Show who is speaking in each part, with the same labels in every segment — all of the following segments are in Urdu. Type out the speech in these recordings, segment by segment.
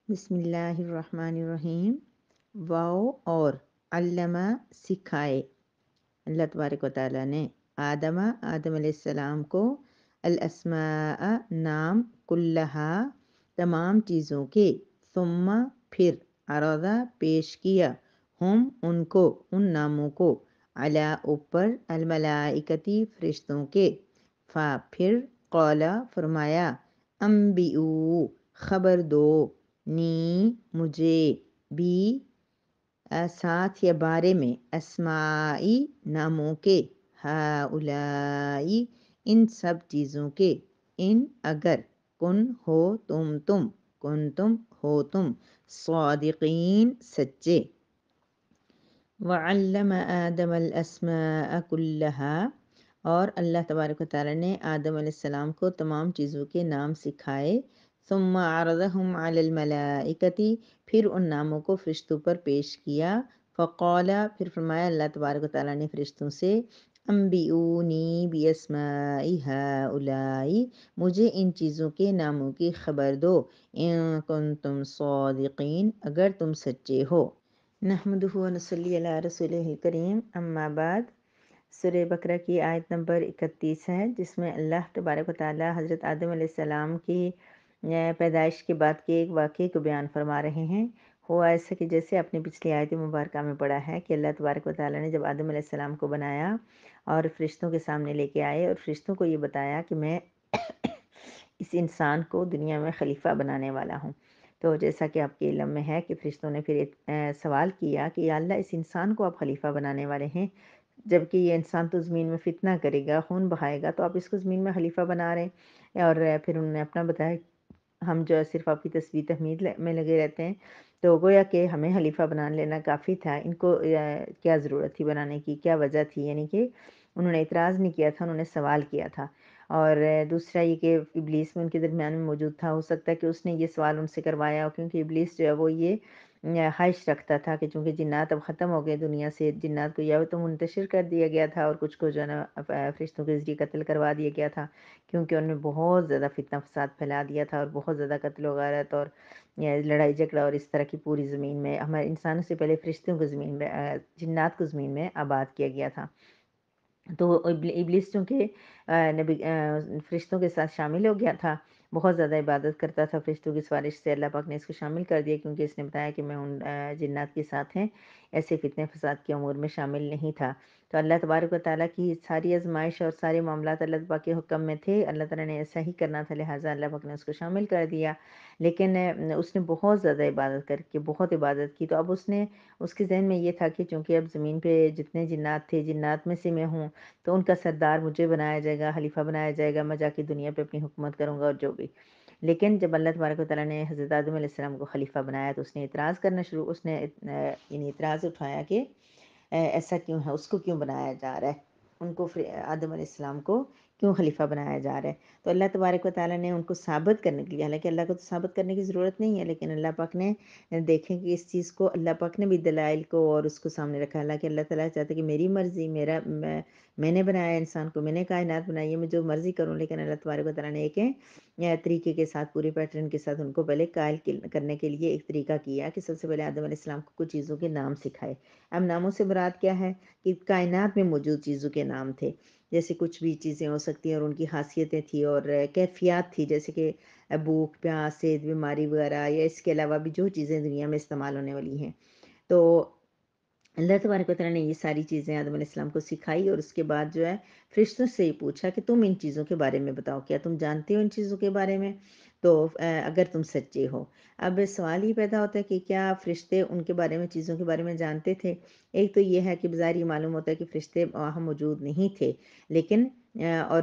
Speaker 1: بسم اللہ الرحمن الرحیم۔ واو اور علامہ سکھائے اللہ تبارک و تعالیٰ نے آدم علیہ السلام کو الاسماء نام کلہا تمام چیزوں کے ثم پھر عرضہ پیش کیا ہم ان کو ان ناموں کو علی اوپر الملائکتی فرشتوں کے پھر قولا فرمایا انبئو خبر دو نی مجھے بھی ساتھ یا بارے میں اسمائی ناموں کے ہاؤلائی ان سب چیزوں کے ان اگر کن تم ہو تم صادقین سچے وعلم آدم الاسماء کلہا اور اللہ تبارک و تعالیٰ نے آدم علیہ السلام کو تمام چیزوں کے نام سکھائے ثم عرضهم علی الملائکتی پھر ان ناموں کو فرشتوں پر پیش کیا فقال پھر فرمایا اللہ تبارک و تعالیٰ نے فرشتوں سے انبئونی باسماء ہؤلاء مجھے ان چیزوں کے ناموں کی خبر دو ان کنتم صادقین اگر تم سچے ہو نحمدہ و نصلی علی رسولہ الکریم اما بعد سورہ بقرہ کی آیت نمبر 31 ہے جس میں اللہ تبارک و تعالی حضرت آدم علیہ السلام کی پیدائش کے بعد کے ایک واقعے کو بیان فرما رہے ہیں۔ ہوا ایسا کہ جیسے اپنی پچھلی آیت مبارکہ میں پڑھا ہے کہ اللہ تبارک و تعالی نے جب آدم علیہ السلام کو بنایا اور فرشتوں کے سامنے لے کے آئے اور فرشتوں کو یہ بتایا کہ میں اس انسان کو دنیا میں خلیفہ بنانے والا ہوں، تو جیسا کہ آپ کے علم میں ہے کہ فرشتوں نے پھر ایک سوال کیا کہ یا اللہ اس انسان کو آپ خلیفہ بنانے والے ہیں، جبکہ یہ انسان تو زمین میں فتنہ کرے گا، خون بہائے گا، تو آپ اس کو زمین میں خلیفہ بنا رہے ہیں۔ اور پھر انہوں نے اپنا بتایا ہم جو ہے صرف آپ کی تسبیح تحمید میں لگے رہتے ہیں، تو گویا کہ ہمیں خلیفہ بنا لینا کافی تھا، ان کو کیا ضرورت تھی بنانے کی، کیا وجہ تھی، یعنی کہ انہوں نے اعتراض نہیں کیا تھا، انہوں نے سوال کیا تھا۔ اور دوسرا یہ کہ ابلیس میں ان کے درمیان میں موجود تھا، ہو سکتا ہے کہ اس نے یہ سوال ان سے کروایا ہو، کیونکہ ابلیس جو ہے وہ یہ خواہش رکھتا تھا کہ چونکہ جنات اب ختم ہو گئے دنیا سے، جنات کو یا تو منتشر کر دیا گیا تھا اور کچھ کو جو ہے نا فرشتوں کے ذریعے قتل کروا دیا گیا تھا، کیونکہ انہوں نے بہت زیادہ فتنہ فساد پھیلا دیا تھا اور بہت زیادہ قتل و غارت اور لڑائی جھگڑا اور اس طرح کی پوری زمین میں، ہمارے انسانوں سے پہلے فرشتوں کو زمین میں جنات کو زمین میں آباد کیا گیا تھا۔ تو ابلیس چونکہ نبی فرشتوں کے ساتھ شامل ہو گیا تھا، بہت زیادہ عبادت کرتا تھا فرشتوں کی سفارش سے، اللہ پاک نے اس کو شامل کر دیا کیونکہ اس نے بتایا کہ میں ان جنات کے ساتھ ہیں، ایسے فتنے فساد کے امور میں شامل نہیں تھا۔ تو اللہ تبارک و تعالیٰ کی ساری آزمائش اور سارے معاملات اللہ پاک کے حکم میں تھے، اللہ تعالیٰ نے ایسا ہی کرنا تھا، لہٰذا اللہ پاک نے اس کو شامل کر دیا۔ لیکن اس نے بہت زیادہ عبادت کر کے بہت عبادت کی، تو اب اس کے ذہن میں یہ تھا کہ چونکہ اب زمین پہ جتنے جنات تھے، جنات میں سے میں ہوں، تو ان کا سردار مجھے بنایا جائے گا، خلیفہ بنایا جائے گا، میں جا کے دنیا پہ اپنی حکومت کروں گا اور جو بھی۔ لیکن جب اللہ تبارک و تعالیٰ نے حضرت آدم علیہ السلام کو خلیفہ بنایا تو اس نے اعتراض کرنا شروع، اس نے یعنی اعتراض اٹھایا کہ ایسا کیوں ہے، اس کو کیوں بنایا جا رہا ہے، ان کو آدم علیہ السلام کو کیوں خلیفہ بنایا جا رہا ہے۔ تو اللہ تبارک و تعالیٰ نے ان کو ثابت کرنے کے لیے، حالانکہ اللہ کو تو ثابت کرنے کی ضرورت نہیں ہے، لیکن اللہ پاک نے دیکھیں کہ اس چیز کو اللہ پاک نے بھی دلائل کو اور اس کو سامنے رکھا، حالانکہ اللہ تعالیٰ چاہتا ہے کہ میری مرضی، میں نے بنایا انسان کو، میں نے کائنات بنائی ہے، میں جو مرضی کروں، لیکن اللہ تبارک و تعالیٰ نے ایک طریقے کے ساتھ پورے پیٹرن کے ساتھ ان کو پہلے قائل کرنے کے لیے ایک طریقہ کیا کہ سب سے پہلے آدم علیہ السلام کو کچھ چیزوں کے نام سکھائے۔ اب ناموں سے مراد کیا ہے کہ کائنات میں موجود چیزوں کے نام تھے، جیسے کچھ بھی چیزیں ہو سکتی ہیں اور ان کی خاصیتیں تھیں اور کیفیات تھی، جیسے کہ بھوک پیاس صحت بیماری وغیرہ، یا اس کے علاوہ بھی جو چیزیں دنیا میں استعمال ہونے والی ہیں۔ تو اللہ تبارک و تعالیٰ نے یہ ساری چیزیں آدم علیہ السلام کو سکھائی اور اس کے بعد جو ہے فرشتوں سے یہ پوچھا کہ تم ان چیزوں کے بارے میں بتاؤ، کیا تم جانتے ہو ان چیزوں کے بارے میں، تو اگر تم سچے ہو۔ اب سوال ہی پیدا ہوتا ہے کہ کیا فرشتے ان کے بارے میں، چیزوں کے بارے میں جانتے تھے؟ ایک تو یہ ہے کہ بظاہر یہ معلوم ہوتا ہے کہ فرشتے وہاں موجود نہیں تھے، لیکن اور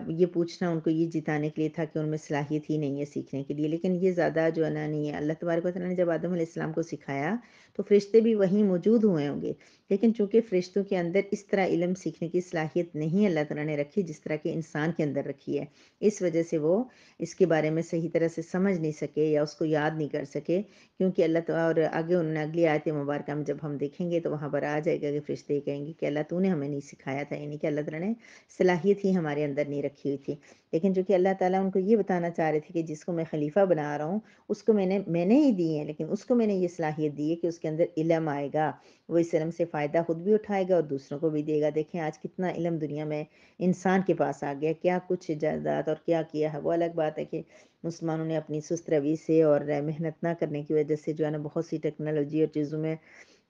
Speaker 1: یہ پوچھنا ان کو یہ جتانے کے لیے تھا کہ ان میں صلاحیت ہی نہیں ہے سیکھنے کے لیے، لیکن یہ زیادہ جو ہے نا نہیں ہے۔ اللہ تبارک و تعالیٰ نے جب آدم علیہ السلام کو سکھایا تو فرشتے بھی وہیں موجود ہوئے ہوں گے، لیکن چونکہ فرشتوں کے اندر اس طرح علم سیکھنے کی صلاحیت نہیں اللہ تعالیٰ نے رکھی جس طرح کہ انسان کے اندر رکھی ہے، اس وجہ سے وہ اس کے بارے میں صحیح طرح سے سمجھ نہیں سکے یا اس کو یاد نہیں کر سکے، کیونکہ اللہ تعالیٰ اور آگے انہوں نے اگلی آیت مبارکہ میں جب ہم دیکھیں گے تو وہاں پر آ جائے گا کہ فرشتے کہیں گے کہ اللہ تو نے ہمیں نہیں سکھایا تھا، یعنی کہ اللہ تعالیٰ نے صلاحیت ہی ہمارے اندر اندر نہیں رکھی ہوئی تھی، لیکن چونکہ اللہ تعالیٰ ان کو یہ بتانا چاہ رہے تھے کہ جس کو میں خلیفہ بنا رہا ہوں اس کو میں نے ہی دی ہے، لیکن اس کو میں نے یہ صلاحیت دی ہے کہ اس کے اندر علم آئے گا، وہ اس علم سے فائدہ خود بھی اٹھائے گا اور دوسروں کو بھی دے گا۔ دیکھیں آج کتنا علم دنیا میں انسان کے پاس آ گیا، کیا کچھ ایجادات اور کیا کیا ہے۔ وہ الگ بات ہے کہ مسلمانوں نے اپنی سست روی سے اور محنت نہ کرنے کی وجہ سے جو ہے نا بہت سی ٹیکنالوجی اور چیزوں میں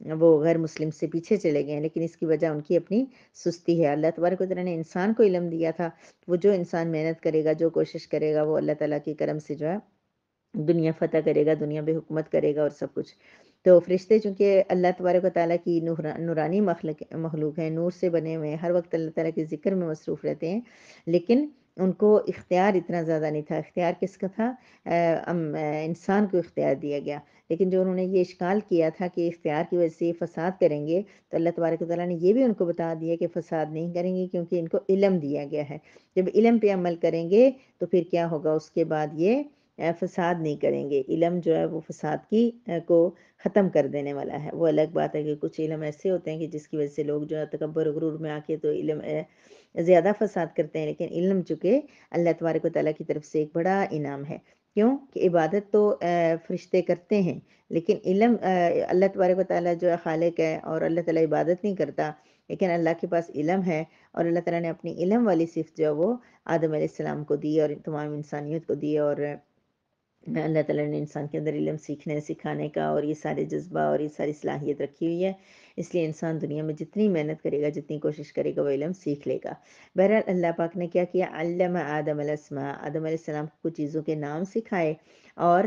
Speaker 1: وہ غیر مسلم سے پیچھے چلے گئے ہیں، لیکن اس کی وجہ ان کی اپنی سستی ہے۔ اللہ تبارک و تعالیٰ نے انسان کو علم دیا تھا، وہ جو انسان محنت کرے گا، جو کوشش کرے گا، وہ اللہ تعالیٰ کے کرم سے جو ہے دنیا فتح کرے گا، دنیا پہ حکومت کرے گا اور سب کچھ۔ تو فرشتے چونکہ اللہ تبارک و تعالیٰ کی نورانی مخلوق ہیں، نور سے بنے ہوئے ہیں، ہر وقت اللہ تعالیٰ کے ذکر میں مصروف رہتے ہیں، لیکن ان کو اختیار اتنا زیادہ نہیں تھا۔ اختیار کس کا تھا؟ انسان کو اختیار دیا گیا، لیکن جو انہوں نے یہ اشکال کیا تھا کہ اختیار کی وجہ سے یہ فساد کریں گے، تو اللہ تبارک و تعالیٰ نے یہ بھی ان کو بتا دیا کہ فساد نہیں کریں گے، کیونکہ ان کو علم دیا گیا ہے۔ جب علم پہ عمل کریں گے تو پھر کیا ہوگا؟ اس کے بعد یہ فساد نہیں کریں گے۔ علم جو ہے وہ فساد کی کو ختم کر دینے والا ہے۔ وہ الگ بات ہے کہ کچھ علم ایسے ہوتے ہیں کہ جس کی وجہ سے لوگ جو ہے تکبر و غرور میں آ کے تو علم زیادہ فساد کرتے ہیں، لیکن علم چونکہ اللہ تبارک و تعالیٰ کی طرف سے ایک بڑا انعام ہے۔ کیوں کہ عبادت تو فرشتے کرتے ہیں، لیکن علم اللہ تبارک و تعالیٰ جو ہے خالق ہے اور اللہ تعالیٰ عبادت نہیں کرتا، لیکن اللہ کے پاس علم ہے، اور اللہ تعالیٰ نے اپنی علم والی صفت جو ہے وہ آدم علیہ السلام کو دی اور تمام انسانیت کو دی، اور اللہ تعالیٰ نے انسان کے اندر علم سیکھنے سکھانے کا اور یہ سارے جذبہ اور یہ ساری صلاحیت رکھی ہوئی ہے۔ اس لیے انسان دنیا میں جتنی محنت کرے گا، جتنی کوشش کرے گا، وہ علم سیکھ لے گا۔ بہرحال اللہ پاک نے کیا کیا؟ علم آدم الاسماء، آدم علیہ السلام کو کچھ چیزوں کے نام سکھائے، اور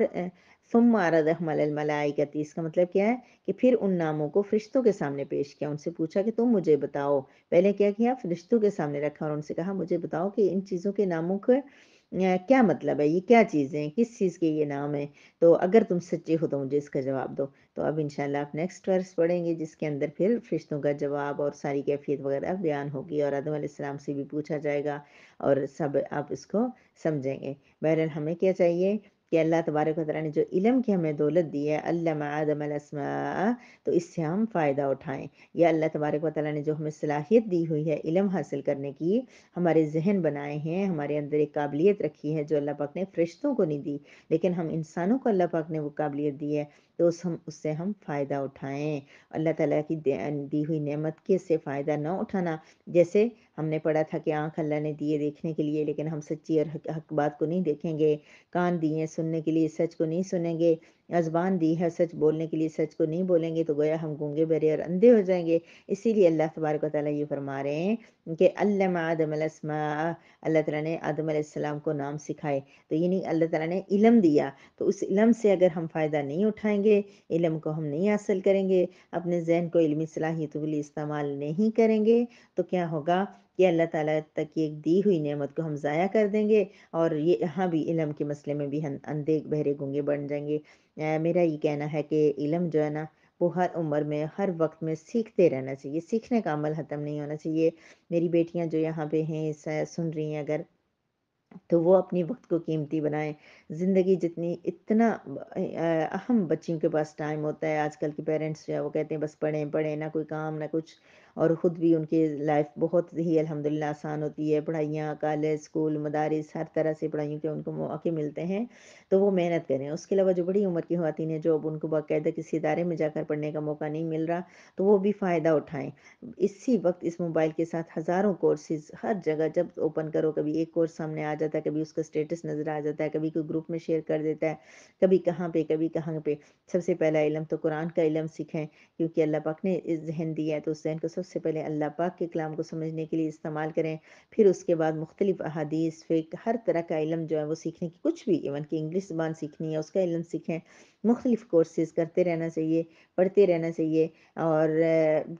Speaker 1: ثم عرضهم علی الملائکۃ، اس کا مطلب کیا ہے کہ پھر ان ناموں کو فرشتوں کے سامنے پیش کیا، ان سے پوچھا کہ تم مجھے بتاؤ۔ پہلے کیا کیا؟ فرشتوں کے سامنے رکھا اور ان سے کہا مجھے بتاؤ کہ ان چیزوں کے ناموں کو کیا مطلب ہے، یہ کیا چیزیں ہیں، کس چیز کے یہ نام ہیں، تو اگر تم سچے ہو تو مجھے اس کا جواب دو۔ تو اب انشاءاللہ آپ نیکسٹ ورس پڑھیں گے جس کے اندر پھر فرشتوں کا جواب اور ساری کیفیت وغیرہ بیان ہوگی، اور آدم علیہ السلام سے بھی پوچھا جائے گا، اور سب آپ اس کو سمجھیں گے۔ بہرحال ہمیں کیا چاہیے کہ اللہ تبارک و تعالیٰ نے جو علم کی ہمیں دولت دی ہے، علم آدم الاسماء، تو اس سے ہم فائدہ اٹھائیں۔ یا اللہ تبارک و تعالیٰ نے جو ہمیں صلاحیت دی ہوئی ہے علم حاصل کرنے کی، ہمارے ذہن بنائے ہیں، ہمارے اندر ایک قابلیت رکھی ہے جو اللہ پاک نے فرشتوں کو نہیں دی، لیکن ہم انسانوں کو اللہ پاک نے وہ قابلیت دی ہے، تو اس سے ہم فائدہ اٹھائیں۔ اللہ تعالیٰ کی دی ہوئی نعمت کے سے فائدہ نہ اٹھانا، جیسے ہم نے پڑھا تھا کہ آنکھ اللہ نے دیے دیکھنے کے لیے، لیکن ہم سچی اور حق بات کو نہیں دیکھیں گے، کان دیے سننے کے لیے سچ کو نہیں سنیں گے، زبان دی ہے سچ بولنے کے لیے سچ کو نہیں بولیں گے، تو گویا ہم گونگے بہرے اور اندھے ہو جائیں گے۔ اسی لیے اللہ تبارک و تعالیٰ یہ فرما رہے ہیں کہ علم آدم الاسماء، اللہ تعالیٰ نے آدم علیہ السلام کو نام سکھائے، تو یعنی اللہ تعالیٰ نے علم دیا، تو اس علم سے اگر ہم فائدہ نہیں اٹھائیں گے، علم کو ہم نہیں حاصل کریں گے، اپنے ذہن کو علمی صلاحیتوں کے لیے استعمال نہیں کریں گے، تو کیا ہوگا کہ اللہ تعالیٰ تک کی ایک دی ہوئی نعمت کو ہم ضائع کر دیں گے، اور یہ یہاں بھی علم کے مسئلے میں بھی ہم اندھے بہرے گونگے بن جائیں گے۔ میرا یہ کہنا ہے کہ علم جو ہے نا وہ ہر عمر میں ہر وقت میں سیکھتے رہنا چاہیے، سیکھنے کا عمل ختم نہیں ہونا چاہیے۔ میری بیٹیاں جو یہاں پہ ہیں سن رہی ہیں اگر، تو وہ اپنی وقت کو قیمتی بنائیں۔ زندگی جتنی اتنا اہم بچیوں کے پاس ٹائم ہوتا ہے، آج کل کے پیرنٹس جو ہے وہ کہتے ہیں بس پڑھیں پڑھیں، نہ کوئی کام نہ کچھ، اور خود بھی ان کی لائف بہت ہی الحمدللہ آسان ہوتی ہے، پڑھائیاں کالج اسکول مدارس ہر طرح سے پڑھائیوں کے ان کو مواقع ملتے ہیں، تو وہ محنت کریں۔ اس کے علاوہ جو بڑی عمر کی خواتین ہیں جو اب ان کو باقاعدہ کسی ادارے میں جا کر پڑھنے کا موقع نہیں مل رہا، تو وہ بھی فائدہ اٹھائیں۔ اسی وقت اس موبائل کے ساتھ ہزاروں کورسز ہر جگہ جب اوپن کرو، کبھی ایک کورس سامنے آ جاتا ہے، کبھی اس کا اسٹیٹس نظر آ جاتا ہے، کبھی کوئی گروپ میں شیئر کر دیتا ہے، کبھی کہاں پہ کبھی کہاں پہ۔ سب سے پہلا علم تو قرآن کا علم سیکھیں، کیونکہ اللہ پاک نے اس ذہن دیا ہے، تو اس ذہن کو سب سے پہلے اللہ پاک کے کلام کو سمجھنے کے لیے استعمال کریں۔ پھر اس کے بعد مختلف احادیث فقہ ہر طرح کا علم جو ہے وہ سیکھنے کی، کچھ بھی ایون کہ انگلش زبان سیکھنی ہے اس کا علم سیکھیں۔ مختلف کورسز کرتے رہنا چاہیے، پڑھتے رہنا چاہیے، اور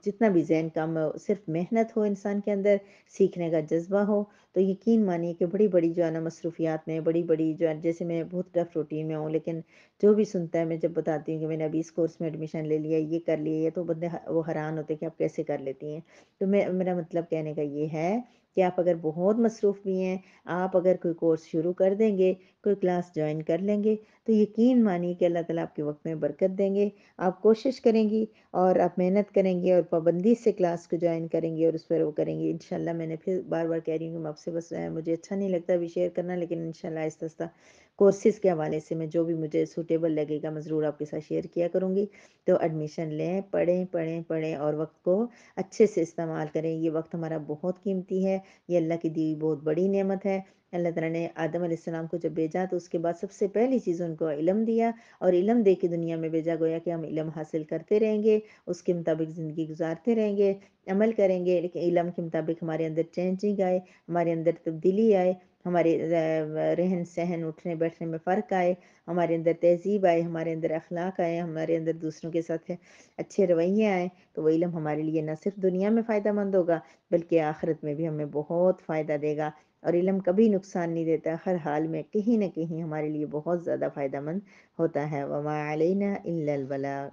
Speaker 1: جتنا بھی ذہن کام ہو، صرف محنت ہو انسان کے اندر، سیکھنے کا جذبہ ہو، تو یقین مانیے کہ بڑی بڑی جو ہے نا مصروفیات میں، بڑی بڑی جو ہے، جیسے میں بہت ٹف روٹین میں ہوں، لیکن جو بھی سنتا ہے، میں جب بتاتی ہوں کہ میں نے ابھی اس کورس میں ایڈمیشن لے لیا، یہ کر لیا، یہ تو بندے وہ حیران ہوتے کہ آپ کیسے کر لیتی ہیں۔ تو میرا مطلب کہنے کا یہ ہے کہ آپ اگر بہت مصروف بھی ہیں، آپ اگر کوئی کورس شروع کر دیں گے، کوئی کلاس جوائن کر لیں گے، تو یقین مانیے کہ اللہ تعالیٰ آپ کے وقت میں برکت دیں گے۔ آپ کوشش کریں گی اور آپ محنت کریں گے اور پابندی سے کلاس کو جوائن کریں گے اور اس پر وہ کریں گے انشاءاللہ۔ میں نے پھر بار بار کہہ رہی ہوں کہ میں آپ سے بس مجھے اچھا نہیں لگتا ابھی شیئر کرنا، لیکن انشاءاللہ آہستہ آہستہ کورسز کے حوالے سے میں جو بھی مجھے سوٹیبل لگے گا میں ضرور آپ کے ساتھ شیئر کیا کروں گی۔ تو ایڈمیشن لیں، پڑھیں پڑھیں پڑھیں اور وقت کو اچھے سے استعمال کریں۔ یہ وقت ہمارا بہت قیمتی ہے، یہ اللہ کی دی ہوئی بہت بڑی نعمت ہے۔ اللہ تعالیٰ نے آدم علیہ السلام کو جب بھیجا تو اس کے بعد سب سے پہلی چیز ان کو علم دیا، اور علم دے کے دنیا میں بھیجا، گویا کہ ہم علم حاصل کرتے رہیں گے، اس کے مطابق زندگی گزارتے رہیں گے، عمل کریں گے، لیکن علم کے مطابق ہمارے اندر چینجنگ آئے، ہمارے اندر تبدیلی آئے، ہمارے رہن سہن اٹھنے بیٹھنے میں فرق آئے، ہمارے اندر تہذیب آئے، ہمارے اندر اخلاق آئے، ہمارے اندر دوسروں کے ساتھ اچھے رویے آئیں، تو وہ علم ہمارے لیے نہ صرف دنیا میں فائدہ مند ہوگا بلکہ آخرت میں بھی ہمیں بہت فائدہ دے گا۔ اور علم کبھی نقصان نہیں دیتا، ہر حال میں کہیں نہ کہیں ہمارے لیے بہت زیادہ فائدہ مند ہوتا ہے۔ وما علینا الا البلاغ۔